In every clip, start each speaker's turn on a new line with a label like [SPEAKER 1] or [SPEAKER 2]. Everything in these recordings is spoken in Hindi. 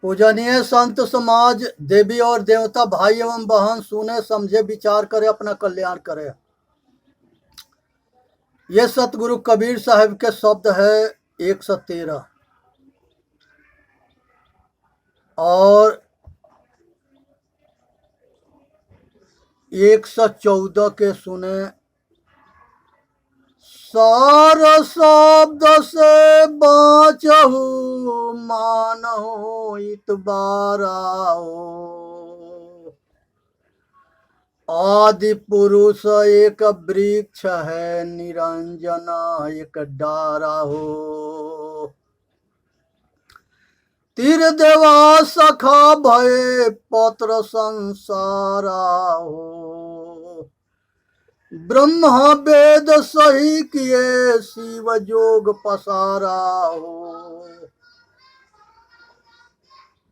[SPEAKER 1] पूजनीय संत समाज, देवी और देवता, भाई एवं बहन, सुने समझे विचार करे, अपना कल्याण करे। ये सतगुरु कबीर साहब के शब्द है 113 और 114 के सुने। सार शब्द से बाचहु मानहु इतबाराओ। आदि पुरुष एक वृक्ष है, निरंजन एक डारा हो। तीर देवा सखा भय पत्र संसारा हो। ब्रह्मा वेद सही किए, शिव जोग पसारा हो।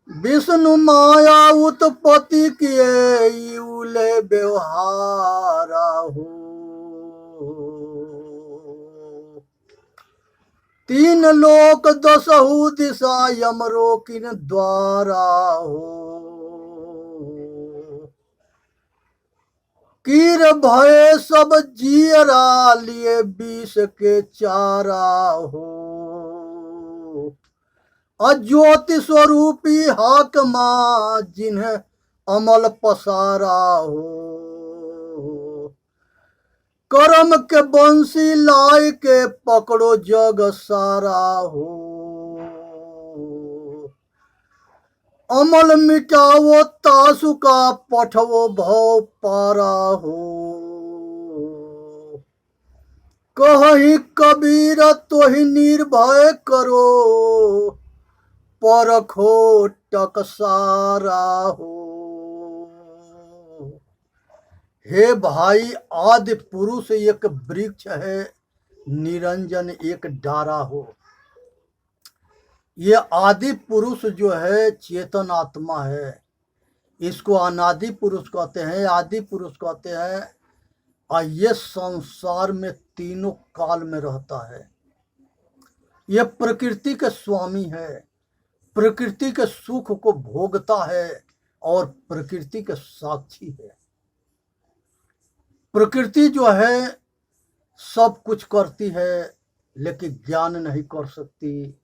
[SPEAKER 1] विष्णु माया उत्पत्ति किए, यूले व्यवहारा हो। तीन लोक दसहु दिशा, यमरो किन द्वारा हो। कीर भय सब जियरा, लिए विष के चारा हो। अज्योति स्वरूपी हाकमा, जिन्हें अमल पसारा हो। कर्म के बंसी लाए के, पकड़ो जग सारा हो। अमल मिटाओ तासु का, पठवो भव पारा हो। कहि कबीर तोहि निर्भय करो, परखो टकसारा हो। हे भाई, आदि पुरुष एक वृक्ष है, निरंजन एक डारा हो। ये आदि पुरुष जो है चेतन आत्मा है। इसको अनादि पुरुष कहते हैं, आदि पुरुष कहते हैं। और ये संसार में तीनों काल में रहता है। ये प्रकृति के स्वामी है, प्रकृति के सुख को भोगता है और प्रकृति के साक्षी है। प्रकृति जो है सब कुछ करती है, लेकिन ज्ञान नहीं कर सकती।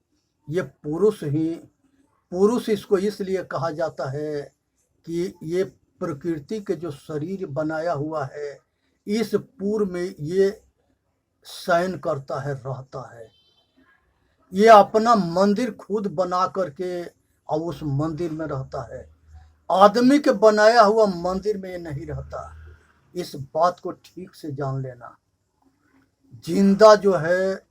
[SPEAKER 1] ये पुरुष इसको इसलिए कहा जाता है कि ये प्रकृति के जो शरीर बनाया हुआ है, इस पूर्व में ये शयन करता है, रहता है। ये अपना मंदिर खुद बना करके और उस मंदिर में रहता है। आदमी के बनाया हुआ मंदिर में ये नहीं रहता। इस बात को ठीक से जान लेना। जिंदा जो है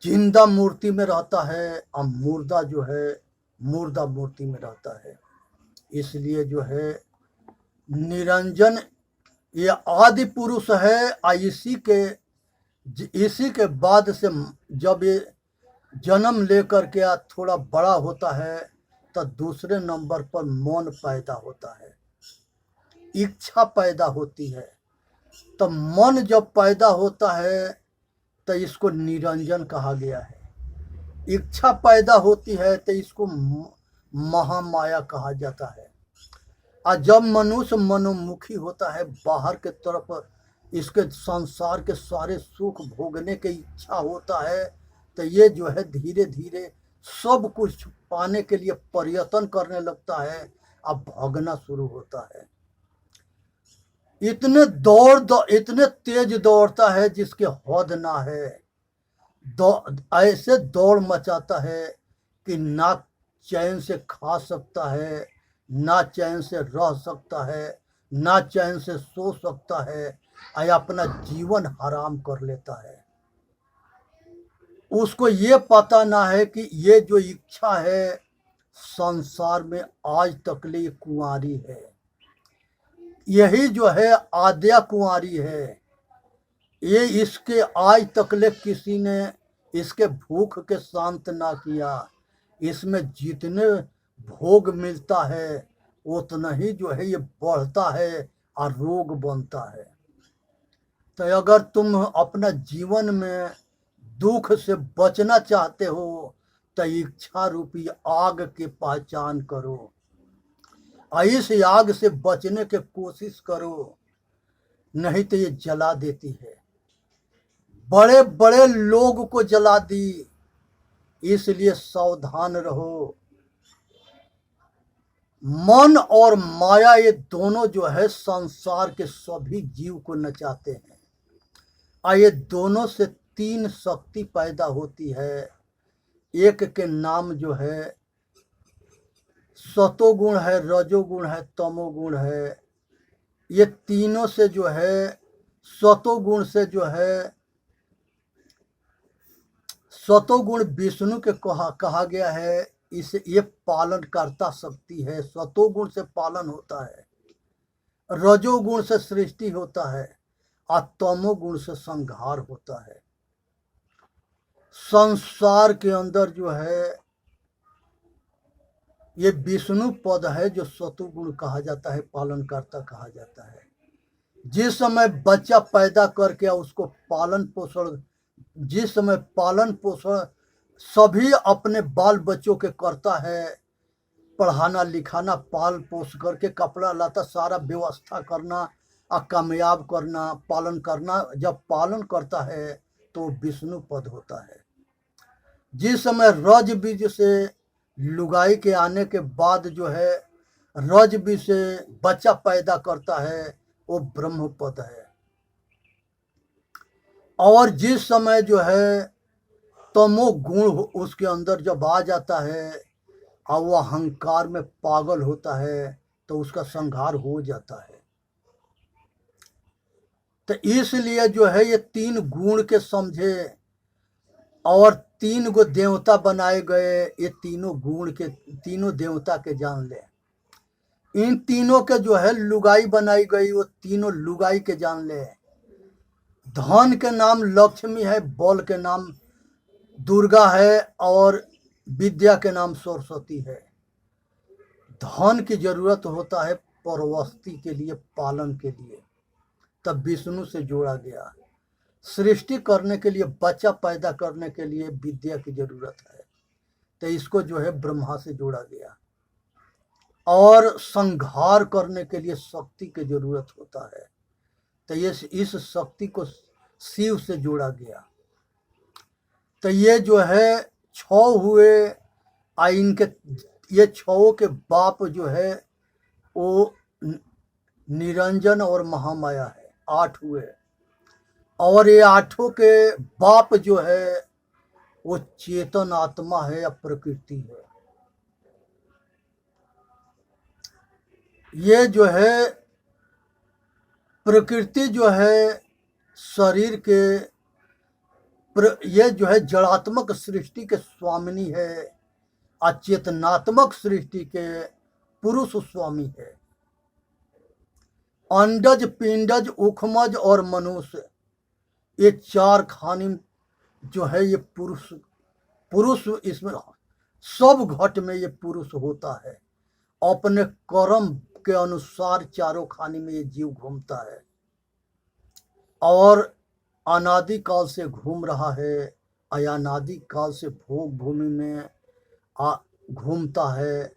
[SPEAKER 1] जिंदा मूर्ति में रहता है, और मुर्दा जो है मुर्दा मूर्ति में रहता है। इसलिए जो है निरंजन ये आदि पुरुष है। और इसी के बाद से जब ये जन्म लेकर के थोड़ा बड़ा होता है, तो दूसरे नंबर पर मन पैदा होता है, इच्छा पैदा होती है। तो मन जब पैदा होता है तो इसको निरंजन कहा गया है। इच्छा पैदा होती है तो इसको महामाया कहा जाता है। और जब मनुष्य मनोमुखी होता है, बाहर के तरफ इसके संसार के सारे सुख भोगने की इच्छा होता है, तो ये जो है धीरे धीरे सब कुछ पाने के लिए प्रयत्न करने लगता है, अब भागना शुरू होता है। इतने तेज दौड़ता है जिसके हद ना है। ऐसे दौड़ मचाता है कि ना चैन से खा सकता है, ना चैन से रह सकता है, ना चैन से सो सकता है, और अपना जीवन हराम कर लेता है। उसको ये पता ना है कि ये जो इच्छा है संसार में आज तक ले कुंवारी है। यही जो है आद्या कुंवारी है। ये इसके आज तक ले किसी ने इसके भूख के शांत ना किया। इसमें जितने भोग मिलता है उतना ही जो है ये बढ़ता है और रोग बनता है। तो अगर तुम अपना जीवन में दुख से बचना चाहते हो तो इच्छा रूपी आग की पहचान करो, इस आग से बचने की कोशिश करो, नहीं तो ये जला देती है। बड़े बड़े लोग को जला दी, इसलिए सावधान रहो। मन और माया ये दोनों जो है संसार के सभी जीव को नचाते हैं। ये दोनों से तीन शक्ति पैदा होती है। एक के नाम जो है सतोगुण है, रजोगुण है, तमोगुण है। ये तीनों से जो है सतोगुण से जो है सतोगुण विष्णु के कहा गया है, इसे ये पालन करता शक्ति है। सतोगुण से पालन होता है, रजोगुण से सृष्टि होता है और तमोगुण से संहार होता है। संसार के अंदर जो है ये विष्णु पद है जो सतोगुण कहा जाता है, पालन करता कहा जाता है। जिस समय बच्चा पैदा करके उसको पालन पोषण, जिस समय पालन पोषण सभी अपने बाल बच्चों के करता है, पढ़ाना लिखाना, पाल पोष करके कपड़ा लता सारा व्यवस्था करना और कामयाब करना, पालन करना, जब पालन करता है तो विष्णु पद होता है। जिस समय रज बीज से लुगाई के आने के बाद जो है रज बीज से बच्चा पैदा करता है वो ब्रह्म पद है। और जिस समय जो है तमो गुण उसके अंदर जब आ जाता है और वो अहंकार में पागल होता है तो उसका संहार हो जाता है। तो इसलिए जो है ये तीन गुण के समझे और तीन गो देवता बनाए गए, ये तीनों गुण के तीनों देवता के जान ले। इन तीनों के जो है लुगाई बनाई गई, वो तीनों लुगाई के जान ले। धन के नाम लक्ष्मी है, बल के नाम दुर्गा है और विद्या के नाम सरस्वती है। धन की जरूरत होता है परवस्ती के लिए, पालन के लिए, तब विष्णु से जोड़ा गया। सृष्टि करने के लिए, बच्चा पैदा करने के लिए विद्या की जरूरत है, तो इसको जो है ब्रह्मा से जोड़ा गया। और संहार करने के लिए शक्ति की जरूरत होता है, तो ये इस शक्ति को शिव से जोड़ा गया। तो ये जो है छह हुए, इनके ये छहों के बाप जो है वो निरंजन और महामाया है, 8 हुए। और ये 8 के बाप जो है वो चेतन आत्मा है या प्रकृति है। ये जो है प्रकृति जो है शरीर के ये जो है जड़ात्मक सृष्टि के स्वामिनी है, अचेतनात्मक सृष्टि के पुरुष स्वामी है। अंडज, पिंडज, उखमज और मनुष्य, ये 4 खानी जो है ये पुरुष इसमें सब घट में ये पुरुष होता है। अपने कर्म के अनुसार चारों खानी में ये जीव घूमता है और अनादि काल से घूम रहा है, अनादि काल से भोग भूमि में घूमता है।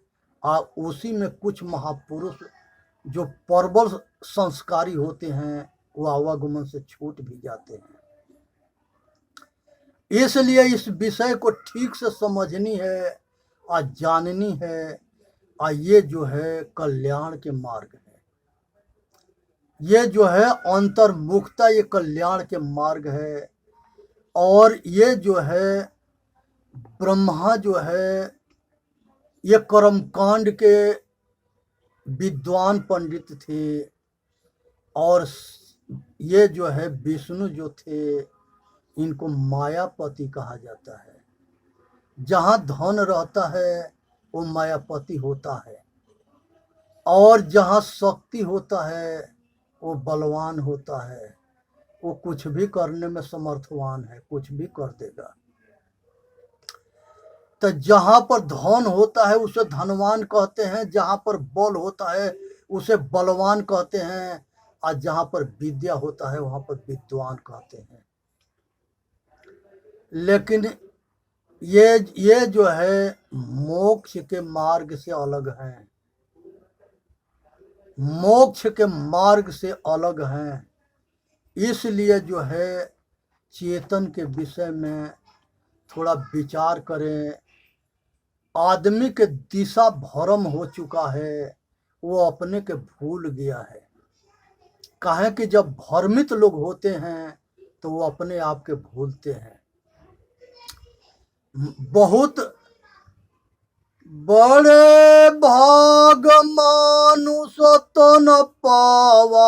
[SPEAKER 1] उसी में कुछ महापुरुष जो प्रबल संस्कारी होते हैं वो आवागमन से छूट भी जाते हैं। इसलिए इस विषय को ठीक से समझनी है और जाननी है, और ये जो है कल्याण के मार्ग है। ये जो है अंतर्मुखता, ये कल्याण के मार्ग है। और ये जो है ब्रह्मा जो है ये कर्मकांड के विद्वान पंडित थे, और ये जो है विष्णु जो थे इनको मायापति कहा जाता है। जहाँ धन रहता है वो मायापति होता है, और जहाँ शक्ति होता है वो बलवान होता है। वो कुछ भी करने में समर्थवान है, कुछ भी कर देगा। तो जहाँ पर धन होता है उसे धनवान कहते हैं, जहाँ पर बल होता है उसे बलवान कहते हैं, और जहाँ पर विद्या होता है वहाँ पर विद्वान कहते हैं। लेकिन ये जो है मोक्ष के मार्ग से अलग हैं, मोक्ष के मार्ग से अलग हैं। इसलिए जो है चेतन के विषय में थोड़ा विचार करें। आदमी के दिशा भ्रम हो चुका है, वो अपने के भूल गया है। काहे कि जब भ्रमित लोग होते हैं तो वो अपने आप के भूलते हैं। बहुत बड़े भाग मानुष तन पावा,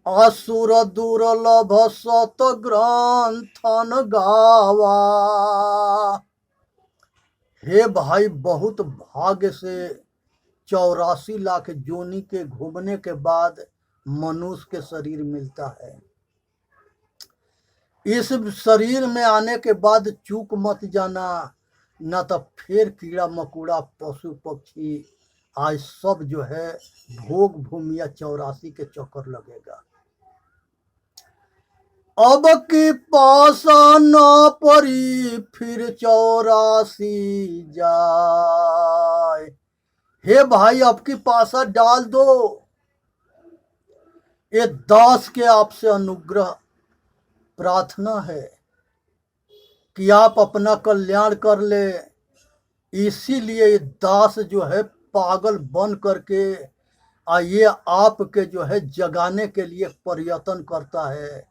[SPEAKER 1] असुर दुर्लभ सत ग्रंथन गावा। हे भाई, बहुत भाग्य से 84 लाख जोनी के घूमने के बाद मनुष्य के शरीर मिलता है। इस शरीर में आने के बाद चूक मत जाना, न तो फिर कीड़ा मकोड़ा पशु पक्षी आज सब जो है भोग भूमिया 84 के चक्कर लगेगा। अब की पासा न परी फिर 84 जाए। हे भाई, अब की पासा डाल दो। ये दास के आपसे अनुग्रह प्रार्थना है कि आप अपना कल्याण कर ले। इसीलिए दास जो है पागल बन करके ये आपके जो है जगाने के लिए प्रयत्न करता है।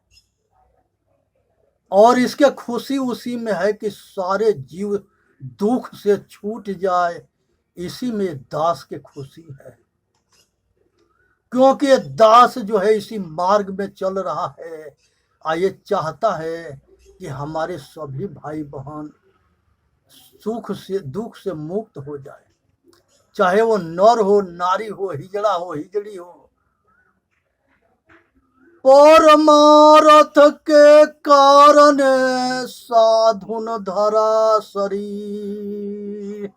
[SPEAKER 1] और इसके खुशी उसी में है कि सारे जीव दुख से छूट जाए। इसी में दास की खुशी है, क्योंकि दास जो है इसी मार्ग में चल रहा है। ये चाहता है कि हमारे सभी भाई बहन सुख से दुख से मुक्त हो जाए, चाहे वो नर हो नारी हो हिजड़ा हो हिजड़ी हो। परमार्थ के कारण साधुन धरा शरीर।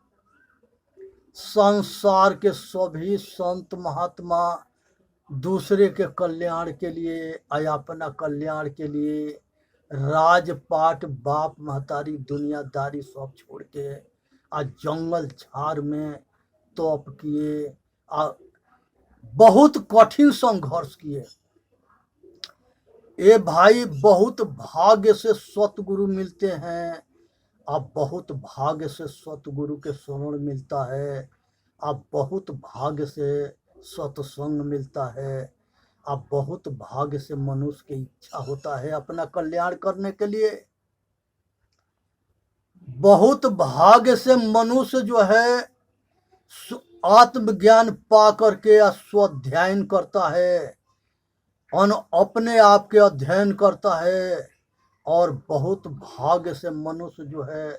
[SPEAKER 1] संसार के सभी संत महात्मा दूसरे के कल्याण के लिए या अपना कल्याण के लिए राजपाट बाप महतारी दुनियादारी सब छोड़ के जंगल झाड़ में तप किए, बहुत कठिन संघर्ष किए। ये भाई, बहुत भाग्य से सतगुरु मिलते हैं। आप बहुत भाग्य से सतगुरु के शरण मिलता है। आप बहुत भाग्य से सत्संग मिलता है। आप बहुत भाग्य से मनुष्य की इच्छा होता है अपना कल्याण करने के लिए। बहुत भाग्य से मनुष्य जो है आत्मज्ञान पा करके स्वाध्यायन करता है, अपने आप के अध्ययन करता है। और बहुत भाग्य से मनुष्य जो है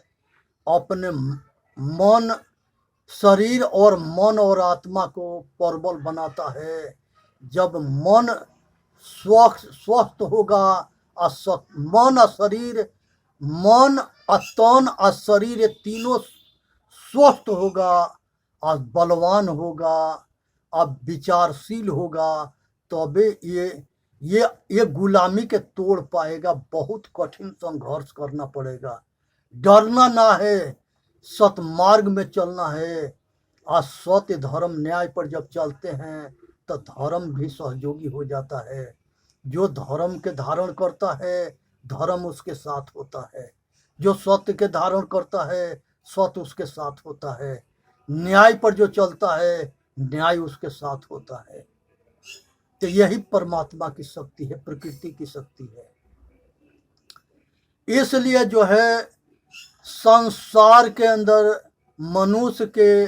[SPEAKER 1] अपने मन शरीर और मन और आत्मा को प्रबल बनाता है। जब मन स्वस्थ होगा, मन और शरीर, मन और तन और शरीर तीनों स्वस्थ होगा और बलवान होगा और विचारशील होगा, तबे ये गुलामी के तोड़ पाएगा। बहुत कठिन संघर्ष करना पड़ेगा। डरना ना है, सतमार्ग में चलना है। आज सत्य धर्म न्याय पर जब चलते हैं तो धर्म भी सहयोगी हो जाता है। जो धर्म के धारण करता है धर्म उसके साथ होता है। जो सत्य के धारण करता है सत्य उसके साथ होता है। न्याय पर जो चलता है न्याय उसके साथ होता है। तो यही परमात्मा की शक्ति है, प्रकृति की शक्ति है। इसलिए जो है संसार के अंदर मनुष्य के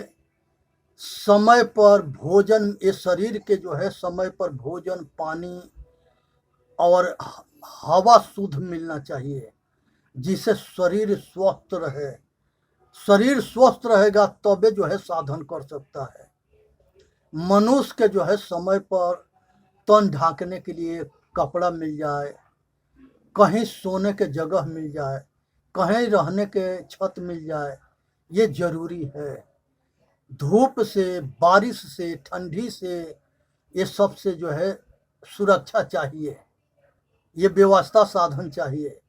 [SPEAKER 1] समय पर भोजन, ये शरीर के जो है समय पर भोजन पानी और हवा शुद्ध मिलना चाहिए, जिससे शरीर स्वस्थ रहे। शरीर स्वस्थ रहेगा तबे जो है साधन कर सकता है। मनुष्य के जो है समय पर तन ढांकने के लिए कपड़ा मिल जाए, कहीं सोने के जगह मिल जाए, कहीं रहने के छत मिल जाए, ये जरूरी है। धूप से, बारिश से, ठंडी से, ये सब से जो है सुरक्षा चाहिए, ये व्यवस्था साधन चाहिए।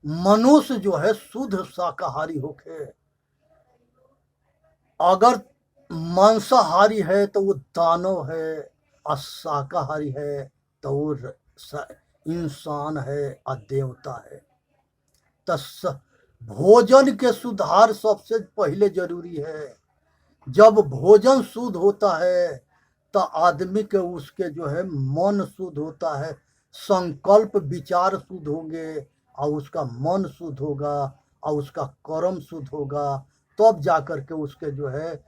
[SPEAKER 1] मनुष्य जो है शुद्ध शाकाहारी होके, अगर मांसाहारी है तो वो दानव है, और शाकाहारी है तो वो इंसान है और देवता है। तो भोजन के सुधार सबसे पहले जरूरी है। जब भोजन शुद्ध होता है तो आदमी के उसके जो है मन शुद्ध होता है, संकल्प विचार शुद्ध होंगे, और उसका मन शुद्ध होगा और उसका कर्म शुद्ध होगा, तब जाकर के उसके जो है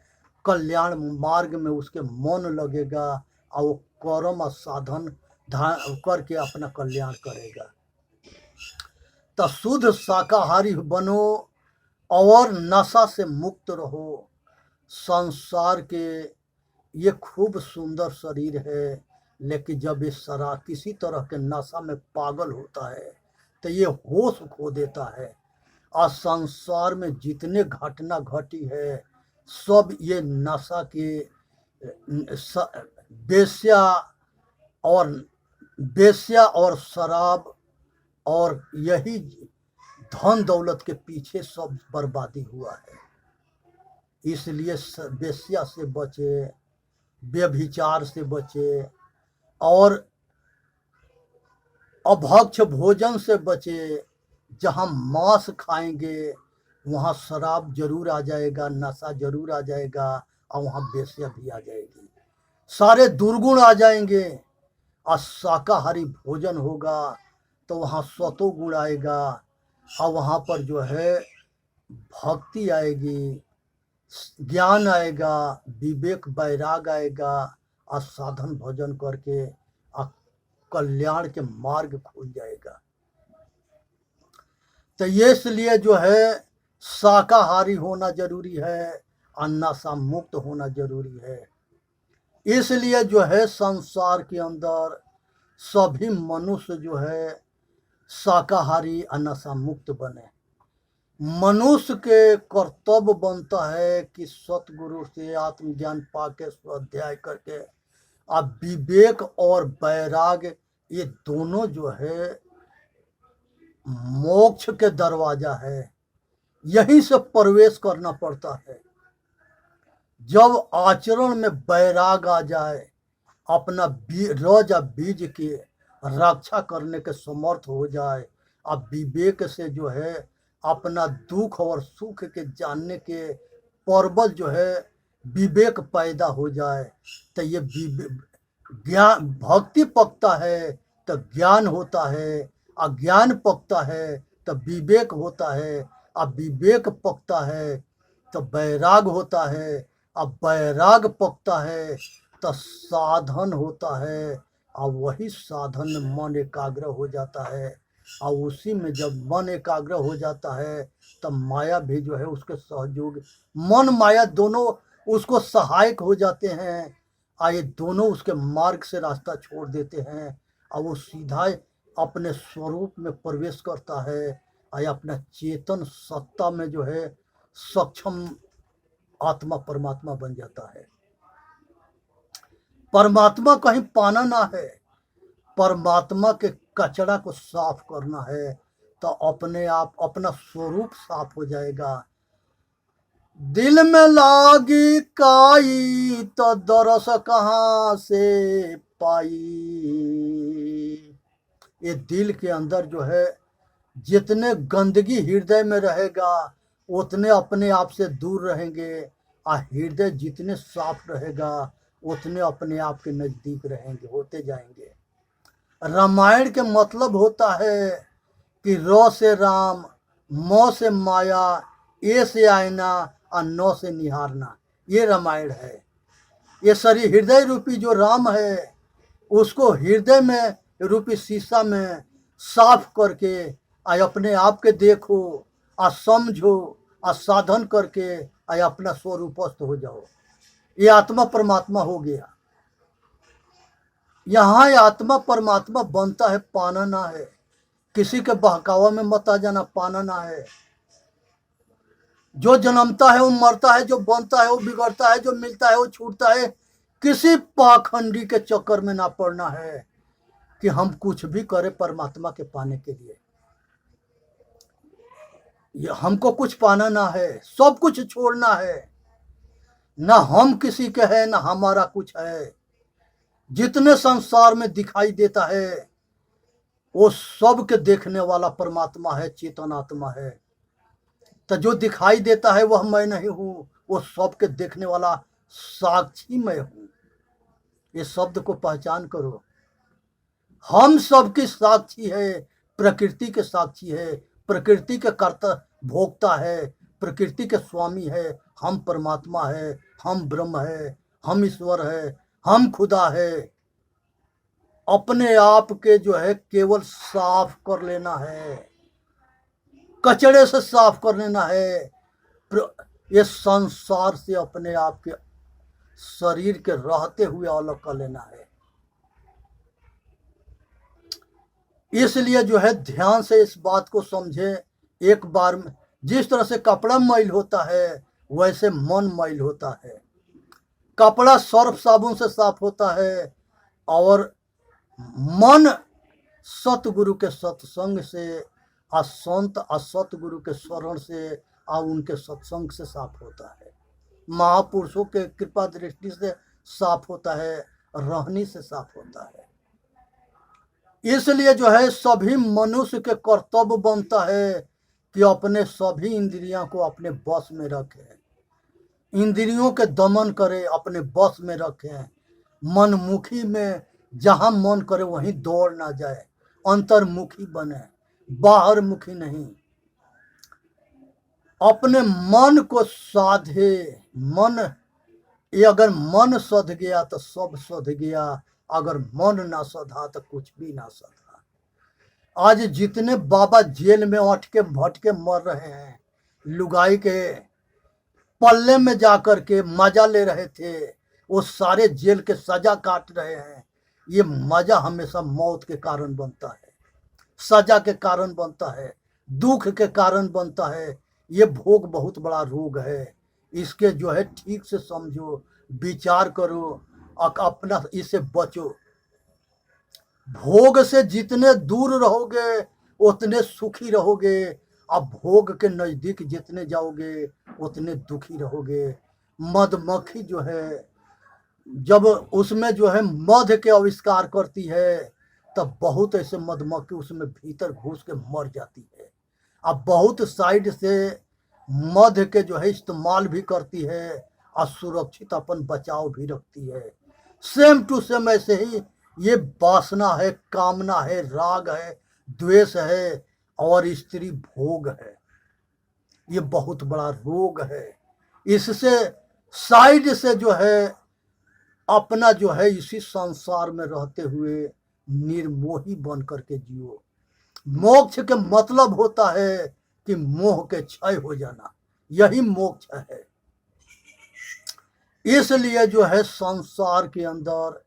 [SPEAKER 1] कल्याण मार्ग में उसके मन लगेगा और वो कर्म और साधन करके अपना कल्याण करेगा। तो शुद्ध शाकाहारी बनो और नशा से मुक्त रहो। संसार के ये खूब सुंदर शरीर है, लेकिन जब ये किसी तरह के नशा में पागल होता है तो ये होश खो देता है। और संसार में जितने घटना घटी है सब ये नशा के बेश्या और शराब और यही धन दौलत के पीछे सब बर्बादी हुआ है। इसलिए बेश्या से बचे, व्यभिचार से बचे, और अभक्ष भोजन से बचे। जहाँ मांस खाएंगे वहाँ शराब जरूर आ जाएगा, नशा जरूर आ जाएगा, और वहाँ बेश्या भी आ जाएगी, सारे दुर्गुण आ जाएंगे। और शाकाहारी भोजन होगा तो वहाँ सतो गुण आएगा, और वहाँ पर जो है भक्ति आएगी, ज्ञान आएगा, विवेक वैराग आएगा, और साधन भजन करके कल्याण के मार्ग खुल जाएगा। तो ये इसलिए जो है शाकाहारी होना जरूरी है और नशा मुक्त होना जरूरी है। इसलिए जो है संसार के अंदर सभी मनुष्य जो है शाकाहारी और नशा मुक्त बने। मनुष्य के कर्तव्य बनता है कि सतगुरु से आत्मज्ञान पाके स्वाध्याय करके अब विवेक और वैराग ये दोनों जो है मोक्ष के दरवाजा है, यहीं से प्रवेश करना पड़ता है। जब आचरण में वैराग आ जाए, अपना रज या बीज की रक्षा करने के समर्थ हो जाए, अब विवेक से जो है अपना दुख और सुख के जानने के पर्वत जो है विवेक पैदा हो जाए, तो ये ज्ञान भक्ति पकता है तो ज्ञान होता है, अज्ञान पकता है तो विवेक होता है, अब विवेक पकता है तो वैराग होता है, अब वैराग पकता है तो साधन होता है, और वही साधन में मन एकाग्र हो जाता है, और उसी में जब मन एकाग्र हो जाता है तब माया भी जो है उसके सहयोग, मन माया दोनों उसको सहायक हो जाते हैं, और ये दोनों उसके मार्ग से रास्ता छोड़ देते हैं, और वो सीधा अपने स्वरूप में प्रवेश करता है, और अपना चेतन सत्ता में जो है सक्षम आत्मा परमात्मा बन जाता है। परमात्मा कहीं पाना ना है, परमात्मा के कचरा को साफ करना है, तो अपने आप अपना स्वरूप साफ हो जाएगा। दिल में लागी काई तो दरस कहाँ से पाई। ये दिल के अंदर जो है जितने गंदगी हृदय में रहेगा उतने अपने आप से दूर रहेंगे, और हृदय जितने साफ रहेगा उतने अपने आप के नजदीक रहेंगे, होते जाएंगे। रामायण के मतलब होता है कि र से राम, म से माया, ए से आईना और न से निहारना, ये रामायण है। ये सारी हृदय रूपी जो राम है उसको हृदय में रूपी शीशा में साफ करके आ अपने आप के देखो, आ समझो, आ साधन करके आ अपना स्वरूपस्थ हो जाओ। ये आत्मा परमात्मा हो गया। यहाँ आत्मा परमात्मा बनता है, पाना ना है। किसी के बहकावा में मत आ जाना, पाना ना है। जो जन्मता है वो मरता है, जो बनता है वो बिगड़ता है, जो मिलता है वो छूटता है। किसी पाखंडी के चक्कर में ना पड़ना है कि हम कुछ भी करें परमात्मा के पाने के लिए। ये हमको कुछ पाना ना है, सब कुछ छोड़ना है। ना हम किसी के हैं ना हमारा कुछ है। जितने संसार में दिखाई देता है वो सब के देखने वाला परमात्मा है, चेतन आत्मा है। तो जो दिखाई देता है वह मैं नहीं हूँ, वो सबके देखने वाला साक्षी मैं हूँ। ये शब्द को पहचान करो। हम सबकी साक्षी है, प्रकृति के साक्षी है, प्रकृति के कर्ता भोक्ता है, प्रकृति के स्वामी है। हम परमात्मा है, हम ब्रह्म है, हम ईश्वर है, हम खुदा है। अपने आप के जो है केवल साफ कर लेना है, कचड़े से साफ कर लेना है। ये संसार से अपने आप के शरीर के रहते हुए अलग कर लेना है। इसलिए जो है ध्यान से इस बात को समझे। एक बार में जिस तरह से कपड़ा मैल होता है वैसे मन मैल होता है। कपड़ा सर्फ साबुन से साफ होता है और मन सतगुरु के सत्संग से और संत और सतगुरु के शरण से और उनके सत्संग से साफ होता है। महापुरुषों के कृपा दृष्टि से साफ होता है, रहनी से साफ होता है। इसलिए जो है सभी मनुष्य के कर्तव्य बनता है कि अपने सभी इंद्रियों को अपने बस में रखे, इंद्रियों के दमन करे, अपने बस में रखे। मनमुखी में जहां मन करे वहीं दौड़ ना जाए, अंतर्मुखी बने, बाहर मुखी नहीं। अपने मन को साधे। मन ये अगर मन सध गया तो सब सध गया, अगर मन ना सधा तो कुछ भी ना सधा। आज जितने बाबा जेल में अटके भटके मर रहे हैं, लुगाई के पल्ले में जाकर के मजा ले रहे थे, वो सारे जेल के सजा काट रहे हैं। ये मजा हमेशा मौत के कारण बनता है, सजा के कारण बनता है, दुख के कारण बनता है। ये भोग बहुत बड़ा रोग है। इसके जो है ठीक से समझो, विचार करो, अपना इसे बचो। भोग से जितने दूर रहोगे उतने सुखी रहोगे, अब भोग के नजदीक जितने जाओगे उतने दुखी रहोगे। मधुमक्खी जो है जब उसमें जो है मध के आविष्कार करती है तब बहुत ऐसे मधुमक्खी उसमें भीतर घुस के मर जाती है। अब बहुत साइड से मध के जो है इस्तेमाल भी करती है और सुरक्षित अपन बचाव भी रखती है। सेम टू सेम ऐसे ही ये वासना है, कामना है, राग है, द्वेष है और स्त्री भोग है। ये बहुत बड़ा रोग है। इससे साइड से जो है अपना जो है इसी संसार में रहते हुए निर्मोही बन करके जियो। मोक्ष के मतलब होता है कि मोह के क्षय हो जाना, यही मोक्ष है। इसलिए जो है संसार के अंदर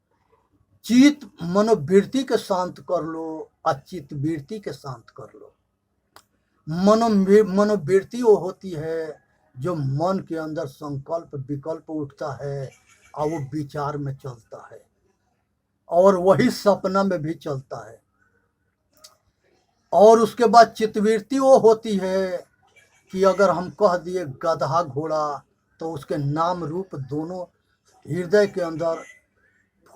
[SPEAKER 1] चित्त मनोवृत्ति के शांत कर लो और चित्त वृत्ति के शांत कर लो। मनोवृत्ति वो होती है जो मन के अंदर संकल्प विकल्प उठता है और वो विचार में चलता है और वही सपना में भी चलता है। और उसके बाद चित्तवृत्ति वो होती है कि अगर हम कह दिए गधा घोड़ा तो उसके नाम रूप दोनों हृदय के अंदर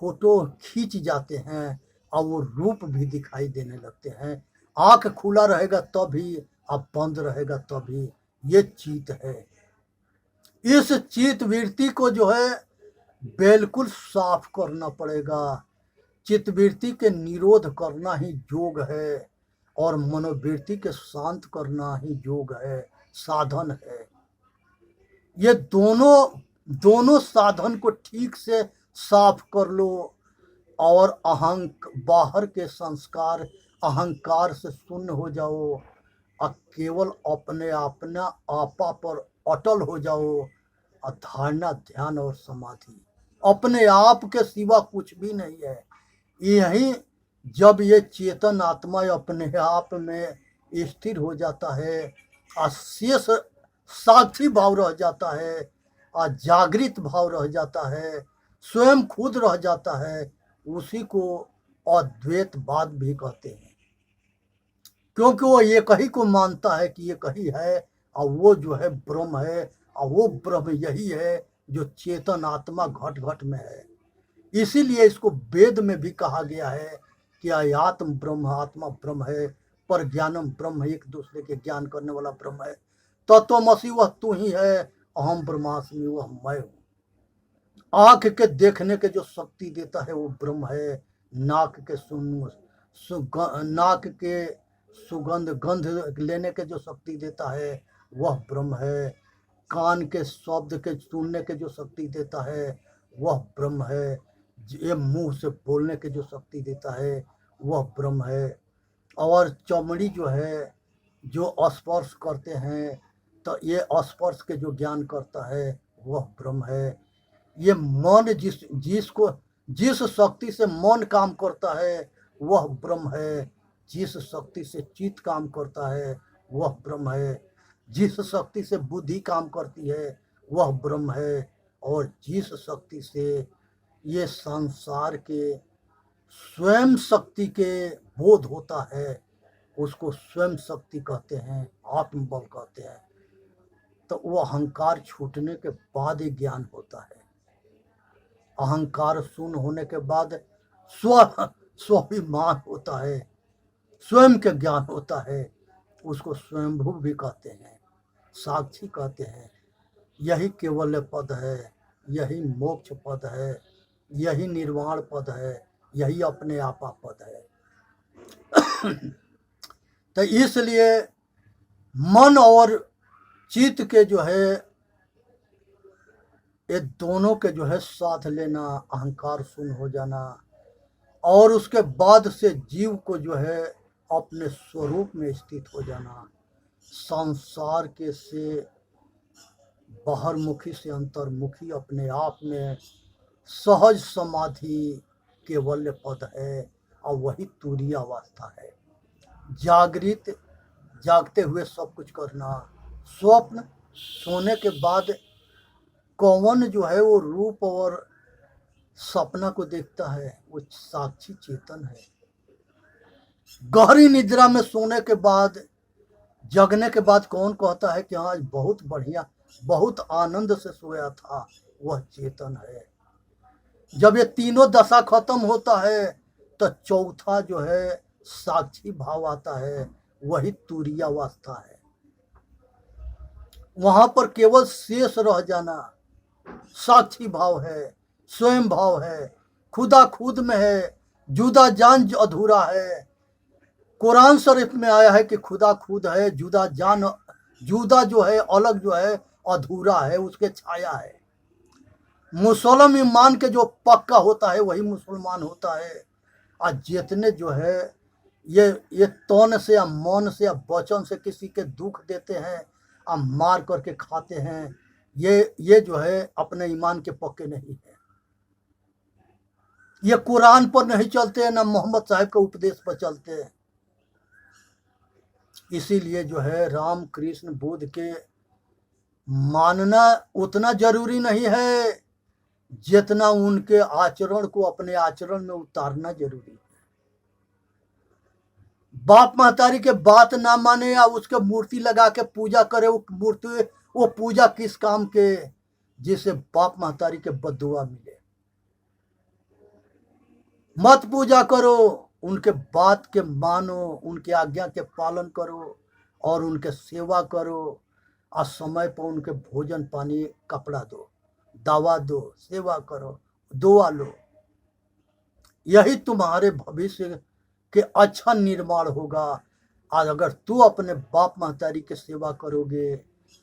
[SPEAKER 1] फोटो खींच जाते हैं और वो रूप भी दिखाई देने लगते हैं। आंख खुला रहेगा तभी अब बंद रहेगा तभी। ये चित्त है। इस चित्त वृत्ति को जो है बिल्कुल साफ करना पड़ेगा। चित्त वृत्ति के निरोध करना ही योग है और मनोवृत्ति के शांत करना ही योग है, साधन है। ये दोनों साधन को ठीक से साफ कर लो और बाहर के संस्कार अहंकार से शून्य हो जाओ और केवल अपने अपना आपा पर अटल हो जाओ। और धारणा, ध्यान और समाधि अपने आप के सिवा कुछ भी नहीं है। यही जब ये चेतन आत्मा अपने आप में स्थिर हो जाता है और शेष साक्षी भाव रह जाता है और जागृत भाव रह जाता है, स्वयं खुद रह जाता है, उसी को अद्वैतवाद भी कहते हैं। क्योंकि वो एक ही को मानता है कि एक ही है, और वो जो है ब्रह्म है, और वो ब्रह्म यही है जो चेतन आत्मा घट घट में है। इसीलिए इसको वेद में भी कहा गया है कि आत्म ब्रह्म, आत्मा ब्रह्म है, पर ज्ञानम ब्रह्म है, एक दूसरे के ज्ञान करने वाला ब्रह्म है। तत्वमसि वह तू ही है, अहम ब्रह्मास्मि वह मैं हूँ। आंख के देखने के जो शक्ति देता है वो ब्रह्म है। नाक के नाक के सुगंध गंध लेने के जो शक्ति देता है वह ब्रह्म है। कान के शब्द के सुनने के जो शक्ति देता है वह ब्रह्म है। ये मुंह से बोलने के जो शक्ति देता है वह ब्रह्म है। और चमड़ी जो है, जो स्पर्श करते हैं, तो ये स्पर्श के जो ज्ञान करता है वह ब्रह्म है। ये मन जिस शक्ति से मन काम करता है वह ब्रह्म है। जिस शक्ति से चित्त काम करता है वह ब्रह्म है। जिस शक्ति से बुद्धि काम करती है वह ब्रह्म है। और जिस शक्ति से ये संसार के स्वयं शक्ति के बोध होता है उसको स्वयं शक्ति कहते हैं, आत्मबल कहते हैं। तो वो अहंकार छूटने के बाद ही ज्ञान होता है। अहंकार शून्य होने के बाद स्वाभिमान होता है, स्वयं के ज्ञान होता है। उसको स्वयंभू भी कहते हैं, साक्षी कहते हैं। यही केवल पद है, यही मोक्ष पद है, यही निर्वाण पद है, यही अपने आपा पद है। तो इसलिए मन और चित्त के जो है ये दोनों के जो है साथ लेना, अहंकार शून्य हो जाना, और उसके बाद से जीव को जो है अपने स्वरूप में स्थित हो जाना, संसार के से बाहरमुखी से अंतर्मुखी अपने आप में सहज समाधि केवल पद है, और वही तुरीय अवस्था है। जागृत जागते हुए सब कुछ करना, स्वप्न सोने के बाद कौन जो है वो रूप और सपना को देखता है, वो साक्षी चेतन है। गहरी निद्रा में सोने के बाद, जगने के बाद कौन कहता है कि हाँ बहुत बढ़िया, बहुत आनंद से सोया था, वह चेतन है। जब ये तीनों दशा खत्म होता है तो चौथा जो है साक्षी भाव आता है, वही तुरीय अवस्था है। वहां पर केवल शेष रह जाना साक्षी भाव है, स्वयं भाव है, खुदा खुद में है, जुदा जान जो अधूरा है। कुरान शरीफ में आया है कि खुदा खुद है, जुदा जान, जुदा जो है अलग जो है अधूरा है, उसके छाया है। मुसलमान ईमान के जो पक्का होता है वही मुसलमान होता है। आज जितने जो है ये तौन से या मन से या वचन से किसी के दुख देते हैं और मार करके खाते हैं, ये जो है अपने ईमान के पक्के नहीं है। ये कुरान पर नहीं चलते हैं, ना मोहम्मद साहब के उपदेश पर चलते हैं। इसीलिए जो है राम कृष्ण बुद्ध के मानना उतना जरूरी नहीं है जितना उनके आचरण को अपने आचरण में उतारना जरूरी है। बाप महतारी के बात ना माने या उसके मूर्ति लगा के पूजा करे, वो पूजा किस काम के, जिसे बाप महतारी के बद्दुआ मिले। मत पूजा करो, उनके बात के मानो, उनके आज्ञा के पालन करो और उनके सेवा करो। और समय पर उनके भोजन पानी कपड़ा दो, दवा दो, सेवा करो, दुआ लो। यही तुम्हारे भविष्य के अच्छा निर्माण होगा। आज अगर तू अपने बाप महतारी के सेवा करोगे,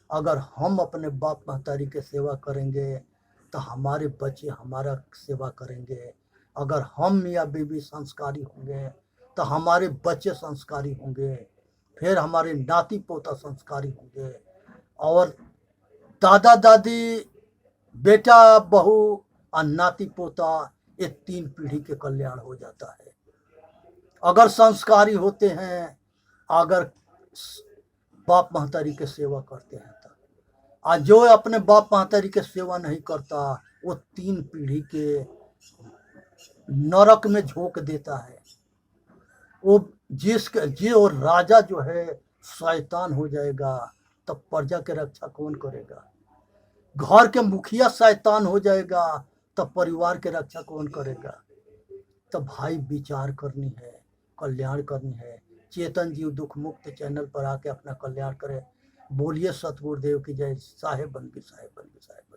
[SPEAKER 1] अगर हम अपने बाप महतारी के सेवा करेंगे तो हमारे बच्चे हमारा सेवा करेंगे। अगर हम मियाँ बीवी संस्कारी होंगे तो हमारे बच्चे संस्कारी होंगे, फिर हमारे नाती पोता संस्कारी होंगे, और दादा दादी, बेटा बहू और नाती पोता, ये 3 पीढ़ी के कल्याण हो जाता है अगर संस्कारी होते हैं, अगर बाप महतारी के सेवा करते हैं। तो आज जो अपने बाप महतारी के सेवा नहीं करता वो 3 पीढ़ी के नरक में झोंक देता है। वो जी और राजा जो है शैतान हो जाएगा, तब प्रजा के रक्षा कौन करेगा? घर के मुखिया शैतान हो जाएगा, तब परिवार के रक्षा कौन करेगा? तब भाई विचार करनी है, कल्याण करनी है। चेतन जीव दुख मुक्त चैनल पर आके अपना कल्याण करे। बोलिए सतगुरुदेव की जय। साहेब बन की साहेब बन की साहेब।